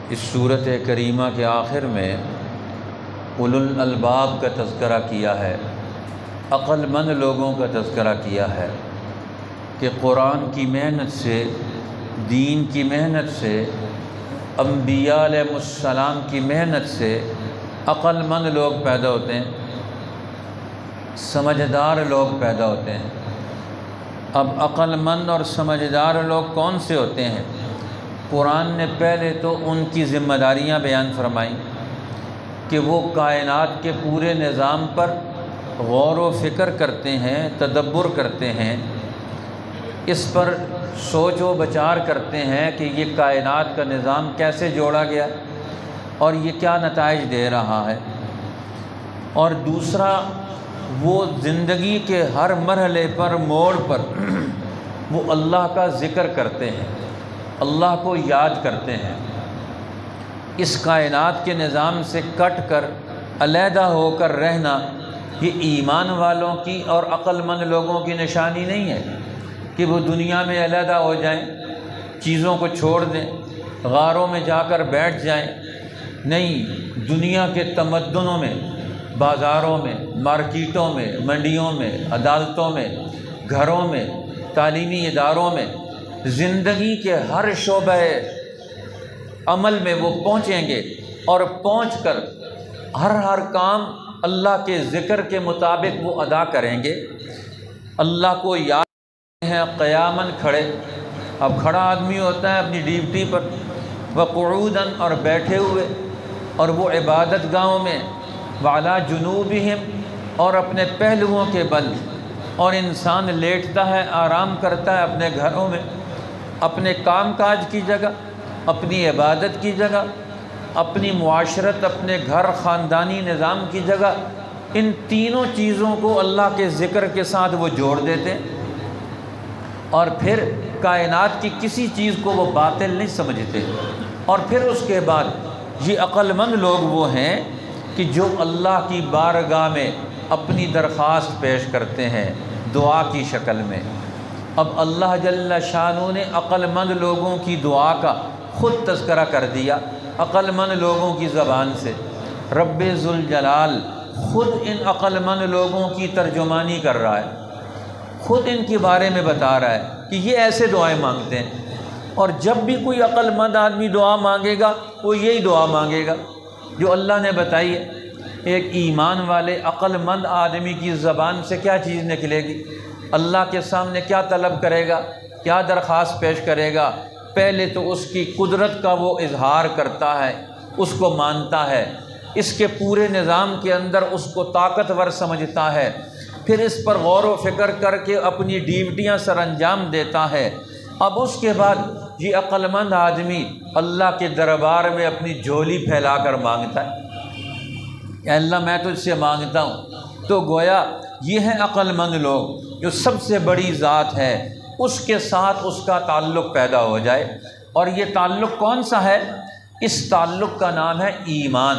اس صورت کریمہ کے آخر میں اولو الالباب کا تذکرہ کیا ہے، عقل مند لوگوں کا تذکرہ کیا ہے کہ قرآن کی محنت سے، دین کی محنت سے، انبیاء علیہ السلام کی محنت سے عقل مند لوگ پیدا ہوتے ہیں، سمجھدار لوگ پیدا ہوتے ہیں۔ اب عقل مند اور سمجھدار لوگ کون سے ہوتے ہیں؟ قرآن نے پہلے تو ان کی ذمہ داریاں بیان فرمائیں کہ وہ کائنات کے پورے نظام پر غور و فکر کرتے ہیں، تدبر کرتے ہیں، اس پر سوچ و بچار کرتے ہیں کہ یہ کائنات کا نظام کیسے جوڑا گیا اور یہ کیا نتائج دے رہا ہے۔ اور دوسرا، وہ زندگی کے ہر مرحلے پر، موڑ پر وہ اللہ کا ذکر کرتے ہیں، اللہ کو یاد کرتے ہیں۔ اس کائنات کے نظام سے کٹ کر علیحدہ ہو کر رہنا یہ ایمان والوں کی اور عقل مند لوگوں کی نشانی نہیں ہے کہ وہ دنیا میں علیحدہ ہو جائیں، چیزوں کو چھوڑ دیں، غاروں میں جا کر بیٹھ جائیں۔ نہیں، دنیا کے تمدنوں میں، بازاروں میں، مارکیٹوں میں، منڈیوں میں، عدالتوں میں، گھروں میں، تعلیمی اداروں میں، زندگی کے ہر شعبہ عمل میں وہ پہنچیں گے اور پہنچ کر ہر کام اللہ کے ذکر کے مطابق وہ ادا کریں گے۔ اللہ کو یاد ہیں قیاماً کھڑے، اب کھڑا آدمی ہوتا ہے اپنی ڈیوٹی پر، وقعوداً اور بیٹھے ہوئے، اور وہ عبادت گاہوں میں، وعلی جنوبہم اور اپنے پہلوؤں کے بل، اور انسان لیٹتا ہے، آرام کرتا ہے اپنے گھروں میں، اپنے کام کاج کی جگہ، اپنی عبادت کی جگہ، اپنی معاشرت، اپنے گھر، خاندانی نظام کی جگہ۔ ان تینوں چیزوں کو اللہ کے ذکر کے ساتھ وہ جوڑ دیتے ہیں، اور پھر کائنات کی کسی چیز کو وہ باطل نہیں سمجھتے۔ اور پھر اس کے بعد یہ عقل مند لوگ وہ ہیں کہ جو اللہ کی بارگاہ میں اپنی درخواست پیش کرتے ہیں دعا کی شکل میں۔ اب اللہ جل شانہ نے عقل مند لوگوں کی دعا کا خود تذکرہ کر دیا عقل مند لوگوں کی زبان سے۔ رب ذوالجلال خود ان عقل مند لوگوں کی ترجمانی کر رہا ہے، خود ان کے بارے میں بتا رہا ہے کہ یہ ایسے دعائیں مانگتے ہیں، اور جب بھی کوئی عقل مند آدمی دعا مانگے گا وہ یہی دعا مانگے گا جو اللہ نے بتائی ہے۔ ایک ایمان والے عقل مند آدمی کی زبان سے کیا چیز نکلے گی؟ اللہ کے سامنے کیا طلب کرے گا، کیا درخواست پیش کرے گا؟ پہلے تو اس کی قدرت کا وہ اظہار کرتا ہے، اس کو مانتا ہے، اس کے پورے نظام کے اندر اس کو طاقتور سمجھتا ہے، پھر اس پر غور و فکر کر کے اپنی ڈیوٹیاں سر انجام دیتا ہے۔ اب اس کے بعد یہ عقل مند آدمی اللہ کے دربار میں اپنی جھولی پھیلا کر مانگتا ہے کہ اللہ میں تجھ سے مانگتا ہوں۔ تو گویا یہ ہیں عقل مند لوگ، جو سب سے بڑی ذات ہے اس کے ساتھ اس کا تعلق پیدا ہو جائے۔ اور یہ تعلق کون سا ہے؟ اس تعلق کا نام ہے ایمان،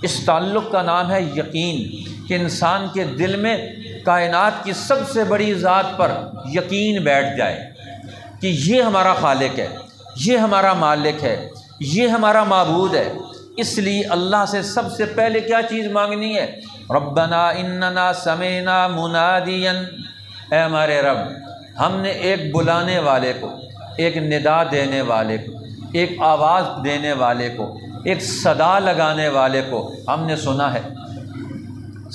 اس تعلق کا نام ہے یقین، کہ انسان کے دل میں کائنات کی سب سے بڑی ذات پر یقین بیٹھ جائے کہ یہ ہمارا خالق ہے، یہ ہمارا مالک ہے، یہ ہمارا معبود ہے۔ اس لیے اللہ سے سب سے پہلے کیا چیز مانگنی ہے؟ ربنا اننا سمعنا منادیا، اے ہمارے رب، ہم نے ایک بلانے والے کو، ایک ندا دینے والے کو، ایک آواز دینے والے کو، ایک صدا لگانے والے کو ہم نے سنا ہے۔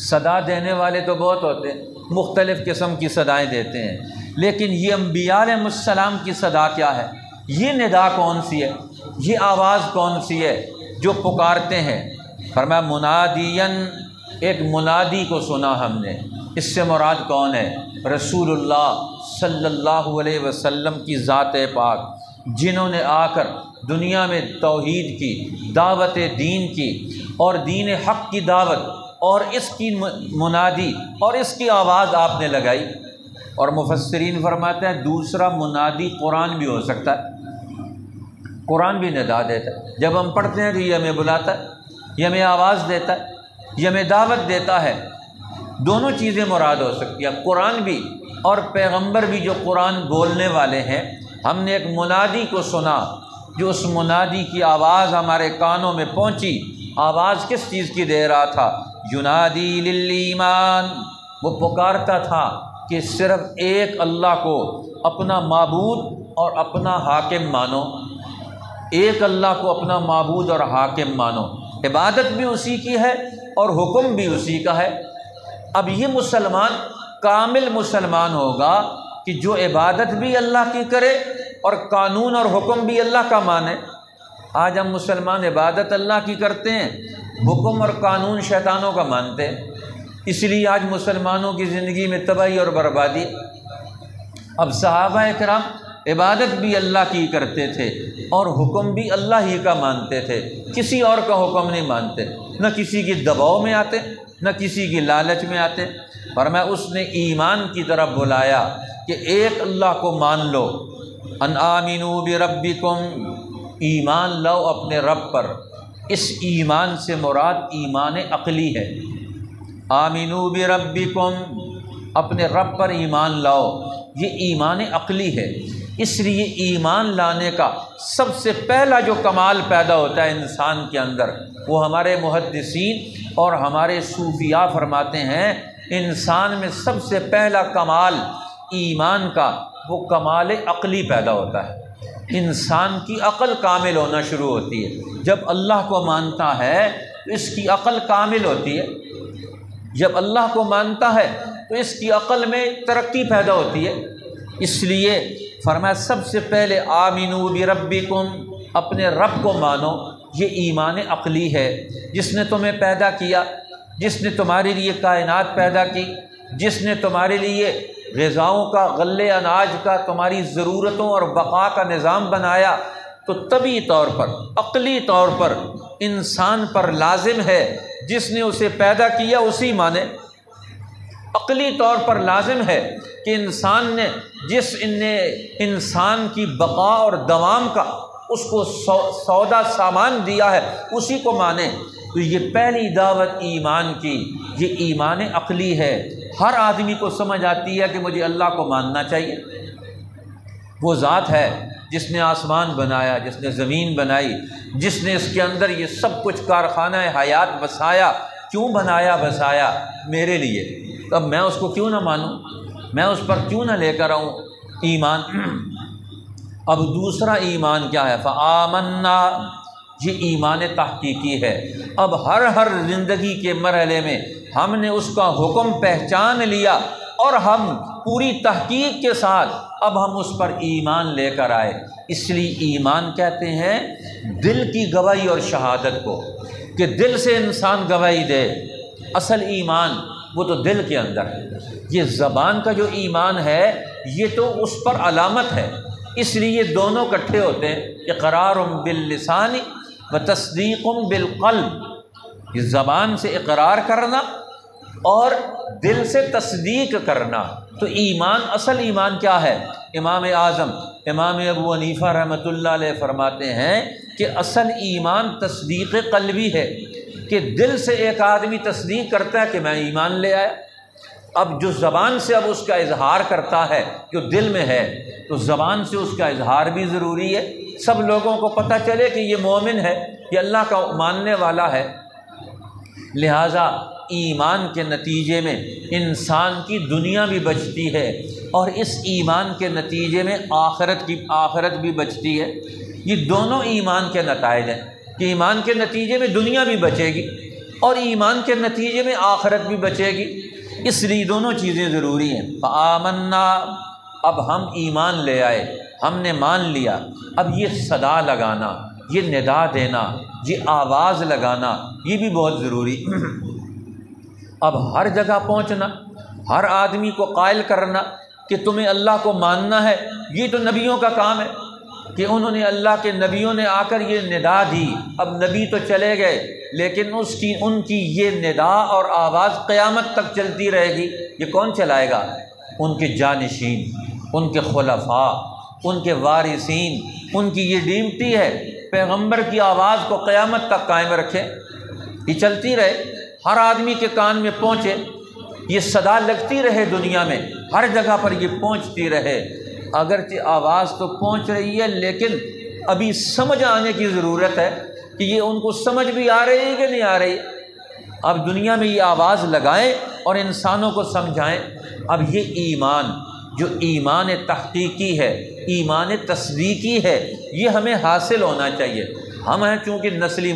صدا دینے والے تو بہت ہوتے ہیں، مختلف قسم کی صدائیں دیتے ہیں، لیکن یہ انبیاء علیہ السلام کی صدا کیا ہے؟ یہ ندا کون سی ہے؟ یہ آواز کون سی ہے جو پکارتے ہیں؟ فرمایا منادین، ایک منادی کو سنا ہم نے۔ اس سے مراد کون ہے؟ رسول اللہ صلی اللہ علیہ وسلم کی ذات پاک، جنہوں نے آ کر دنیا میں توحید کی دعوت، دین کی اور دین حق کی دعوت، اور اس کی منادی اور اس کی آواز آپ نے لگائی۔ اور مفسرین فرماتے ہیں دوسرا منادی قرآن بھی ہو سکتا ہے، قرآن بھی ندا دیتا ہے، جب ہم پڑھتے ہیں تو یہ ہمیں بلاتا ہے، یہ ہمیں آواز دیتا ہے، یہ ہمیں دعوت دیتا ہے۔ دونوں چیزیں مراد ہو سکتی ہیں، قرآن بھی اور پیغمبر بھی جو قرآن بولنے والے ہیں۔ ہم نے ایک منادی کو سنا جو اس منادی کی آواز ہمارے کانوں میں پہنچی، آواز کس چیز کی دے رہا تھا؟ ینادی للایمان، وہ پکارتا تھا کہ صرف ایک اللہ کو اپنا معبود اور اپنا حاکم مانو، ایک اللہ کو اپنا معبود اور حاکم مانو، عبادت بھی اسی کی ہے اور حکم بھی اسی کا ہے۔ اب یہ مسلمان کامل مسلمان ہوگا کہ جو عبادت بھی اللہ کی کرے اور قانون اور حکم بھی اللہ کا مانے۔ آج ہم مسلمان عبادت اللہ کی کرتے ہیں، حکم اور قانون شیطانوں کا مانتے ہیں، اس لیے آج مسلمانوں کی زندگی میں تباہی اور بربادی۔ اب صحابہ کرام عبادت بھی اللہ کی کرتے تھے اور حکم بھی اللہ ہی کا مانتے تھے، کسی اور کا حکم نہیں مانتے، نہ کسی کے دباؤ میں آتے نہ کسی کی لالچ میں آتے۔ فرمایا اس نے ایمان کی طرف بلایا کہ ایک اللہ کو مان لو، ان آمنوا بربکم، ایمان لاؤ اپنے رب پر۔ اس ایمان سے مراد ایمان عقلی ہے، آمنوا بربکم، اپنے رب پر ایمان لاؤ، یہ ایمان عقلی ہے۔ اس لیے ایمان لانے کا سب سے پہلا جو کمال پیدا ہوتا ہے انسان کے اندر، وہ ہمارے محدثین اور ہمارے صوفیاء فرماتے ہیں انسان میں سب سے پہلا کمال ایمان کا وہ کمال عقلی پیدا ہوتا ہے۔ انسان کی عقل کامل ہونا شروع ہوتی ہے جب اللہ کو مانتا ہے، تو اس کی عقل کامل ہوتی ہے۔ جب اللہ کو مانتا ہے تو اس کی عقل میں ترقی پیدا ہوتی ہے۔ اس لیے فرمایا سب سے پہلے آمنوا بربکم، اپنے رب کو مانو، یہ ایمان عقلی ہے۔ جس نے تمہیں پیدا کیا، جس نے تمہارے لیے کائنات پیدا کی، جس نے تمہارے لیے غذاؤں کا، غلے اناج کا، تمہاری ضرورتوں اور بقا کا نظام بنایا، تو طبعی طور پر، عقلی طور پر انسان پر لازم ہے جس نے اسے پیدا کیا اسی مانے۔ عقلی طور پر لازم ہے کہ انسان نے جس نے انسان کی بقا اور دوام کا اس کو سودا سامان دیا ہے اسی کو مانے۔ تو یہ پہلی دعوت ایمان کی، یہ ایمان عقلی ہے۔ ہر آدمی کو سمجھ آتی ہے کہ مجھے اللہ کو ماننا چاہیے۔ وہ ذات ہے جس نے آسمان بنایا، جس نے زمین بنائی، جس نے اس کے اندر یہ سب کچھ کارخانہ حیات بسایا۔ کیوں بنایا بسایا؟ میرے لیے۔ اب میں اس کو کیوں نہ مانوں، میں اس پر کیوں نہ لے کر آؤں ایمان۔ اب دوسرا ایمان کیا ہے؟ فآمنا، یہ ایمان تحقیقی ہے۔ اب ہر زندگی کے مرحلے میں ہم نے اس کا حکم پہچان لیا اور ہم پوری تحقیق کے ساتھ اب ہم اس پر ایمان لے کر آئے۔ اس لیے ایمان کہتے ہیں دل کی گواہی اور شہادت کو، کہ دل سے انسان گواہی دے۔ اصل ایمان وہ تو دل کے اندر ہے۔ یہ زبان کا جو ایمان ہے یہ تو اس پر علامت ہے، اس لیے یہ دونوں اکٹھے ہوتے ہیں، اقرار باللسان و تصدیق بالقلب۔ یہ زبان سے اقرار کرنا اور دل سے تصدیق کرنا۔ تو ایمان، اصل ایمان کیا ہے؟ امام اعظم امام ابو حنیفہ رحمۃ اللہ علیہ فرماتے ہیں کہ اصل ایمان تصدیق قلبی ہے، کہ دل سے ایک آدمی تصدیق کرتا ہے کہ میں ایمان لے آیا۔ اب جو زبان سے اب اس کا اظہار کرتا ہے جو دل میں ہے، تو زبان سے اس کا اظہار بھی ضروری ہے، سب لوگوں کو پتہ چلے کہ یہ مومن ہے، یہ اللہ کا ماننے والا ہے۔ لہٰذا ایمان کے نتیجے میں انسان کی دنیا بھی بچتی ہے اور اس ایمان کے نتیجے میں آخرت بھی بچتی ہے۔ یہ دونوں ایمان کے نتائج ہیں کہ ایمان کے نتیجے میں دنیا بھی بچے گی اور ایمان کے نتیجے میں آخرت بھی بچے گی، اس لیے دونوں چیزیں ضروری ہیں۔ فآمنا، اب ہم ایمان لے آئے، ہم نے مان لیا۔ اب یہ صدا لگانا، یہ ندا دینا، یہ آواز لگانا، یہ بھی بہت ضروری۔ اب ہر جگہ پہنچنا، ہر آدمی کو قائل کرنا کہ تمہیں اللہ کو ماننا ہے، یہ تو نبیوں کا کام ہے کہ انہوں نے، اللہ کے نبیوں نے آ کر یہ ندا دی۔ اب نبی تو چلے گئے لیکن ان کی یہ ندا اور آواز قیامت تک چلتی رہے گی۔ یہ کون چلائے گا؟ ان کے جانشین، ان کے خلفاء، ان کے وارثین، ان کی یہ ڈیوٹی ہے پیغمبر کی آواز کو قیامت تک قائم رکھیں، یہ چلتی رہے، ہر آدمی کے کان میں پہنچے، یہ صدا لگتی رہے دنیا میں، ہر جگہ پر یہ پہنچتی رہے۔ اگرچہ آواز تو پہنچ رہی ہے لیکن ابھی سمجھ آنے کی ضرورت ہے کہ یہ ان کو سمجھ بھی آ رہی ہے کہ نہیں آ رہی۔ اب دنیا میں یہ آواز لگائیں اور انسانوں کو سمجھائیں۔ اب یہ ایمان جو ایمان تحقیقی ہے، ایمان تصدیقی ہے، یہ ہمیں حاصل ہونا چاہیے۔ ہم ہیں چونکہ نسلی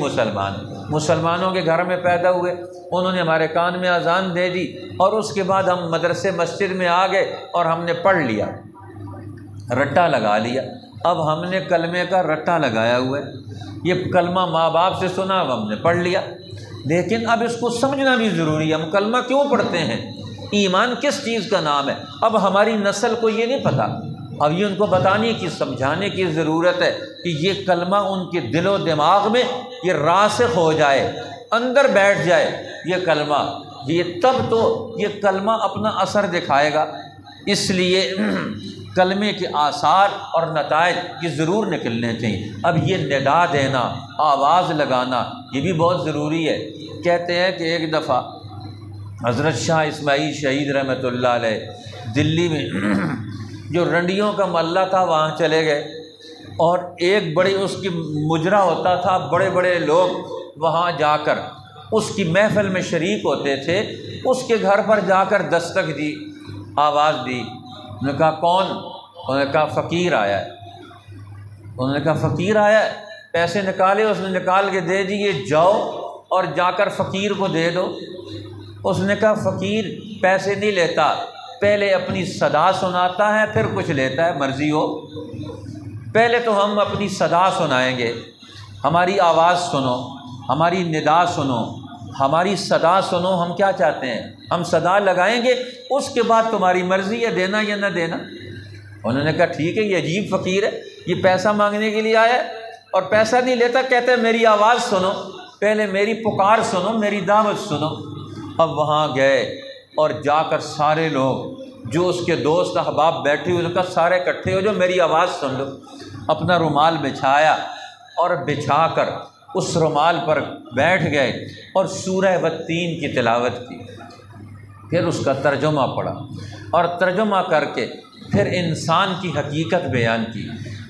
مسلمانوں کے گھر میں پیدا ہوئے، انہوں نے ہمارے کان میں اذان دے دی اور اس کے بعد ہم مدرسے مسجد میں آ گئے اور ہم نے پڑھ لیا، رٹا لگا لیا۔ اب ہم نے کلمے کا رٹا لگایا ہوا ہے، یہ کلمہ ماں باپ سے سنا، اب ہم نے پڑھ لیا، لیکن اب اس کو سمجھنا بھی ضروری ہے۔ ہم کلمہ کیوں پڑھتے ہیں؟ ایمان کس چیز کا نام ہے؟ اب ہماری نسل کو یہ نہیں پتہ، اب یہ ان کو بتانے کی، سمجھانے کی ضرورت ہے کہ یہ کلمہ ان کے دل و دماغ میں یہ راسخ ہو جائے، اندر بیٹھ جائے یہ کلمہ، یہ تب تو یہ کلمہ اپنا اثر دکھائے گا۔ اس لیے کلمے کے آثار اور نتائج یہ ضرور نکلنے چاہیے۔ اب یہ ندا دینا، آواز لگانا، یہ بھی بہت ضروری ہے۔ کہتے ہیں کہ ایک دفعہ حضرت شاہ اسماعیل شہید رحمۃ اللہ علیہ دلی میں جو رنڈیوں کا محلہ تھا وہاں چلے گئے، اور ایک بڑی اس کی مجرا ہوتا تھا، بڑے بڑے لوگ وہاں جا کر اس کی محفل میں شریک ہوتے تھے۔ اس کے گھر پر جا کر دستک دی، آواز دی، انہوں نے کہا کون؟ انہوں نے کہا فقیر آیا ہے۔ انہوں نے کہا فقیر آیا ہے؟ پیسے نکالے، اس نے نکال کے دے دیے، جاؤ اور جا کر فقیر کو دے دو۔ اس نے کہا فقیر پیسے نہیں لیتا، پہلے اپنی صدا سناتا ہے پھر کچھ لیتا ہے، مرضی ہو۔ پہلے تو ہم اپنی صدا سنائیں گے، ہماری آواز سنو، ہماری ندا سنو، ہماری صدا سنو، ہم کیا چاہتے ہیں، ہم صدا لگائیں گے، اس کے بعد تمہاری مرضی ہے دینا یا نہ دینا۔ انہوں نے کہا ٹھیک ہے، یہ عجیب فقیر ہے، یہ پیسہ مانگنے کے لیے آیا ہے اور پیسہ نہیں لیتا، کہتا ہے میری آواز سنو، پہلے میری پکار سنو، میری دعوت سنو۔ اب وہاں گئے اور جا کر سارے لوگ جو اس کے دوست احباب بیٹھے ہوئے، ان کا سارے اکٹھے ہو جو میری آواز سن لو۔ اپنا رومال بچھایا اور بچھا کر اس رومال پر بیٹھ گئے اور سورہ والتین کی تلاوت کی، پھر اس کا ترجمہ پڑھا اور ترجمہ کر کے پھر انسان کی حقیقت بیان کی،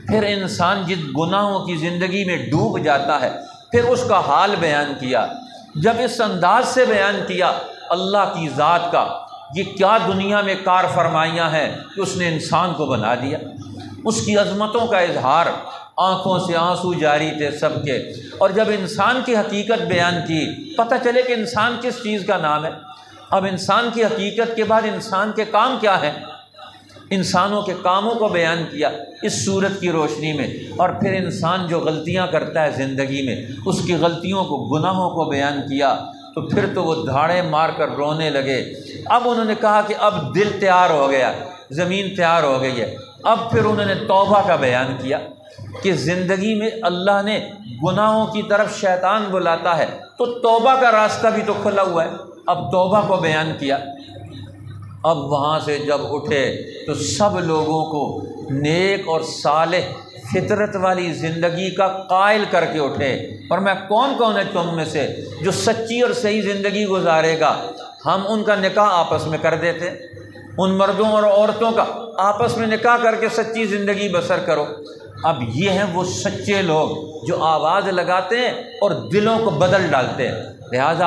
پھر انسان جس گناہوں کی زندگی میں ڈوب جاتا ہے پھر اس کا حال بیان کیا۔ جب اس انداز سے بیان کیا اللہ کی ذات کا یہ کیا دنیا میں کار فرمائیاں ہیں کہ اس نے انسان کو بنا دیا، اس کی عظمتوں کا اظہار، آنکھوں سے آنسو جاری تھے سب کے۔ اور جب انسان کی حقیقت بیان کی، پتہ چلے کہ انسان کس چیز کا نام ہے۔ اب انسان کی حقیقت کے بعد انسان کے کام کیا ہیں، انسانوں کے کاموں کو بیان کیا اس صورت کی روشنی میں، اور پھر انسان جو غلطیاں کرتا ہے زندگی میں اس کی غلطیوں کو، گناہوں کو بیان کیا، تو پھر تو وہ دھاڑے مار کر رونے لگے۔ اب انہوں نے کہا کہ اب دل تیار ہو گیا، زمین تیار ہو گئی ہے۔ اب پھر انہوں نے توبہ کا بیان کیا کہ زندگی میں اللہ نے گناہوں کی طرف شیطان بلاتا ہے تو توبہ کا راستہ بھی تو کھلا ہوا ہے، اب توبہ کو بیان کیا۔ اب وہاں سے جب اٹھے تو سب لوگوں کو نیک اور صالح فطرت والی زندگی کا قائل کر کے اٹھے، اور میں کون ہے تم میں سے جو سچی اور صحیح زندگی گزارے گا؟ ہم ان کا نکاح آپس میں کر دیتے، ان مردوں اور عورتوں کا آپس میں نکاح کر کے سچی زندگی بسر کرو۔ اب یہ ہیں وہ سچے لوگ جو آواز لگاتے ہیں اور دلوں کو بدل ڈالتے ہیں۔ لہٰذا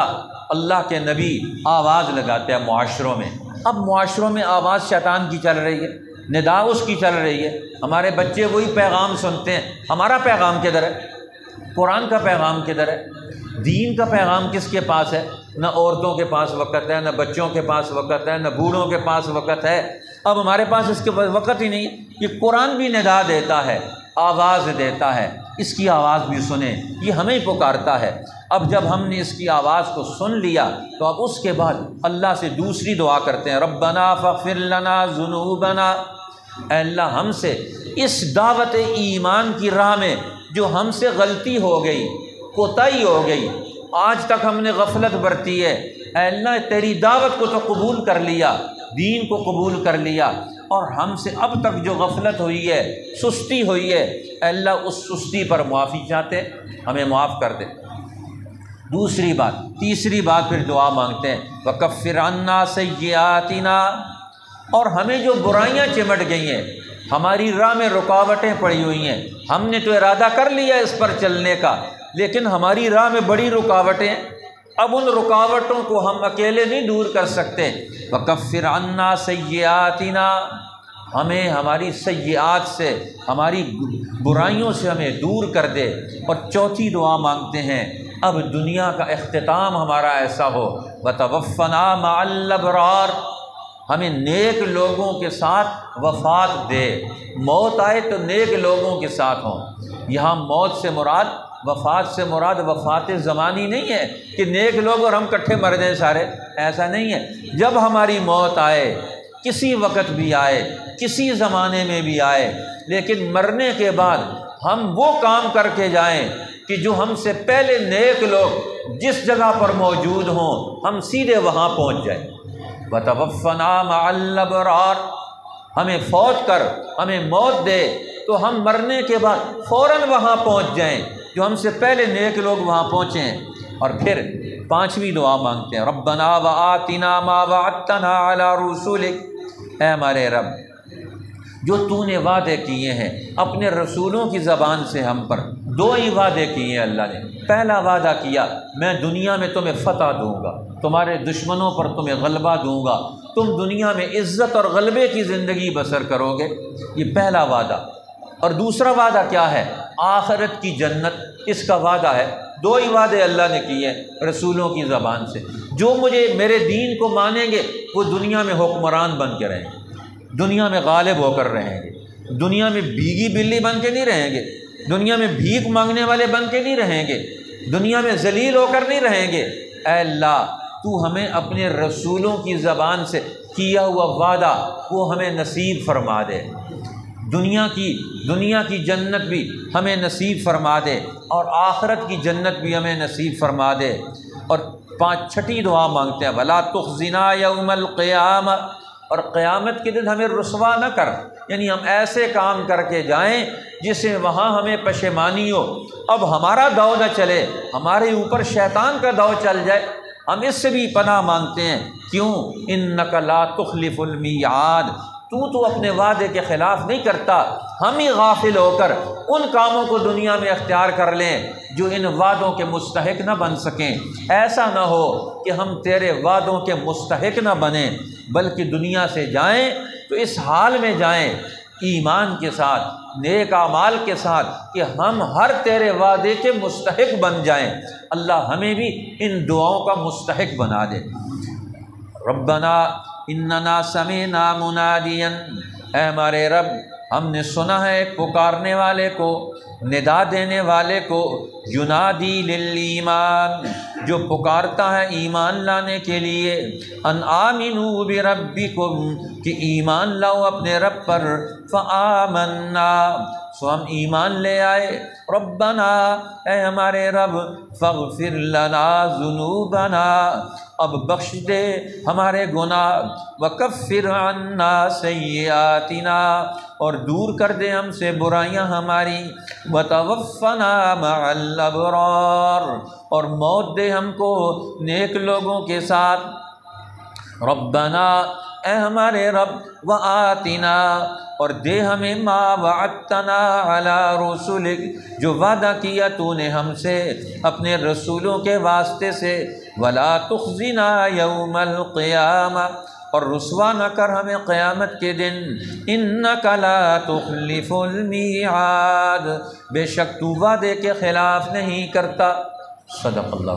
اللہ کے نبی آواز لگاتے ہیں معاشروں میں۔ اب معاشروں میں آواز شیطان کی چل رہی ہے، ندا اس کی چل رہی ہے، ہمارے بچے وہی پیغام سنتے ہیں۔ ہمارا پیغام کدھر ہے؟ قرآن کا پیغام کدھر ہے؟ دین کا پیغام کس کے پاس ہے؟ نہ عورتوں کے پاس وقت ہے، نہ بچوں کے پاس وقت ہے، نہ بوڑھوں کے پاس وقت ہے۔ اب ہمارے پاس اس کے پاس وقت ہی نہیں۔ یہ قرآن بھی ندا دیتا ہے، آواز دیتا ہے، اس کی آواز بھی سنیں، یہ ہمیں پکارتا ہے۔ اب جب ہم نے اس کی آواز کو سن لیا تو اب اس کے بعد اللہ سے دوسری دعا کرتے ہیں، ربنا فاغفر لنا ذنوبنا، اے اللہ ہم سے اس دعوت ایمان کی راہ میں جو ہم سے غلطی ہو گئی، کوتاہی ہو گئی، آج تک ہم نے غفلت برتی ہے، اے اللہ تیری دعوت کو تو قبول کر لیا، دین کو قبول کر لیا، اور ہم سے اب تک جو غفلت ہوئی ہے، سستی ہوئی ہے، اے اللہ اس سستی پر معافی چاہتے، ہمیں معاف کر دے۔ دوسری بات، تیسری بات پھر دعا مانگتے ہیں، وَكَفِّرْ عَنَّا سَيِّئَاتِنَا، اور ہمیں جو برائیاں چمٹ گئی ہیں، ہماری راہ میں رکاوٹیں پڑی ہوئی ہیں، ہم نے تو ارادہ کر لیا اس پر چلنے کا، لیکن ہماری راہ میں بڑی رکاوٹیں، اب ان رکاوٹوں کو ہم اکیلے نہیں دور کر سکتے۔ وَكَفِّرْ عَنَّا سَيِّئَاتِنَا، ہمیں ہماری سیئات سے، ہماری برائیوں سے ہمیں دور کر دے۔ اور چوتھی دعا مانگتے ہیں، اب دنیا کا اختتام ہمارا ایسا ہو، وَتَوَفَّنَا مَعَ الْأَبْرَارِ، ہمیں نیک لوگوں کے ساتھ وفات دے، موت آئے تو نیک لوگوں کے ساتھ ہوں۔ یہاں موت سے مراد، وفات سے مراد وفات زمانی نہیں ہے کہ نیک لوگ اور ہم کٹھے مر جائیں سارے، ایسا نہیں ہے۔ جب ہماری موت آئے، کسی وقت بھی آئے، کسی زمانے میں بھی آئے، لیکن مرنے کے بعد ہم وہ کام کر کے جائیں کہ جو ہم سے پہلے نیک لوگ جس جگہ پر موجود ہوں ہم سیدھے وہاں پہنچ جائیں۔ وَتَوَفَّنَا مَعَ الْأَبْرَارِ، ہمیں فوت کر، ہمیں موت دے تو ہم مرنے کے بعد فوراً وہاں پہنچ جائیں جو ہم سے پہلے نیک لوگ وہاں پہنچیں۔ اور پھر پانچویں دعا مانگتے ہیں، رَبَّنَا وَآتِنَا مَا وَعَدتَّنَا عَلَىٰ رُسُلِكَ، اے ہمارے رب جو تو نے وعدے کیے ہیں اپنے رسولوں کی زبان سے ہم پر، دو ہی وعدے کیے ہیں اللہ نے۔ پہلا وعدہ کیا، میں دنیا میں تمہیں فتح دوں گا، تمہارے دشمنوں پر تمہیں غلبہ دوں گا، تم دنیا میں عزت اور غلبے کی زندگی بسر کرو گے، یہ پہلا وعدہ۔ اور دوسرا وعدہ کیا ہے؟ آخرت کی جنت، اس کا وعدہ ہے۔ دو ہی وعدے اللہ نے کیے رسولوں کی زبان سے، جو مجھے میرے دین کو مانیں گے وہ دنیا میں حکمران بن کے رہیں گے، دنیا میں غالب ہو کر رہیں گے، دنیا میں بھیگی بلی بن کے نہیں رہیں گے، دنیا میں بھیک مانگنے والے بن کے نہیں رہیں گے، دنیا میں ذلیل ہو کر نہیں رہیں گے۔ اے اللہ تو ہمیں اپنے رسولوں کی زبان سے کیا ہوا وعدہ وہ ہمیں نصیب فرما دے، دنیا کی جنت بھی ہمیں نصیب فرما دے، اور آخرت کی جنت بھی ہمیں نصیب فرما دے۔ اور چھٹی دعا مانگتے ہیں، وَلَا تُخْزِنَا يَوْمَ الْقِيَامَةِ، اور قیامت کے دن ہمیں رسوا نہ کر، یعنی ہم ایسے کام کر کے جائیں جس سے وہاں ہمیں پشیمانی ہو، اب ہمارا داؤ نہ چلے، ہمارے اوپر شیطان کا داؤ چل جائے، ہم اس سے بھی پناہ مانگتے ہیں۔ کیوں؟ اِنَّكَ لَا تُخْلِفُ الْمِيعَادَ، تو اپنے وعدے کے خلاف نہیں کرتا، ہم ہی غافل ہو کر ان کاموں کو دنیا میں اختیار کر لیں جو ان وعدوں کے مستحق نہ بن سکیں۔ ایسا نہ ہو کہ ہم تیرے وعدوں کے مستحق نہ بنیں، بلکہ دنیا سے جائیں تو اس حال میں جائیں، ایمان کے ساتھ، نیک اعمال کے ساتھ، کہ ہم ہر تیرے وعدے کے مستحق بن جائیں۔ اللہ ہمیں بھی ان دعاؤں کا مستحق بنا دے۔ ربنا اننا سمعنا منادیا، اے ہمارے رب ہم نے سنا ہے پکارنے والے کو، ندا دینے والے کو، ینادی للایمان، جو پکارتا ہے ایمان لانے کے لیے، ان آمنوا بربکم، کہ ایمان لاؤ اپنے رب پر، فآمنا، سو ہم ایمان لے آئے۔ ربنا، اے ہمارے رب، فاغفر لنا ذنوبنا، اب بخش دے ہمارے گناہ، وکفر عنا سیئاتنا، اور دور کر دے ہم سے برائیاں ہماری، وتوفنا مع الابرار، اور موت دے ہم کو نیک لوگوں کے ساتھ۔ ربنا، اے ہمارے رب، وآتنا، اور دے ہمیں ما وعدتنا علی رسولک، جو وعدہ کیا تو نے ہم سے اپنے رسولوں کے واسطے سے، ولا تخزنا یوم القیامہ، اور رسوا نہ کر ہمیں قیامت کے دن، انک لا تخلف المیعاد، بے شک تو وعدے کے خلاف نہیں کرتا۔ صدق اللہ۔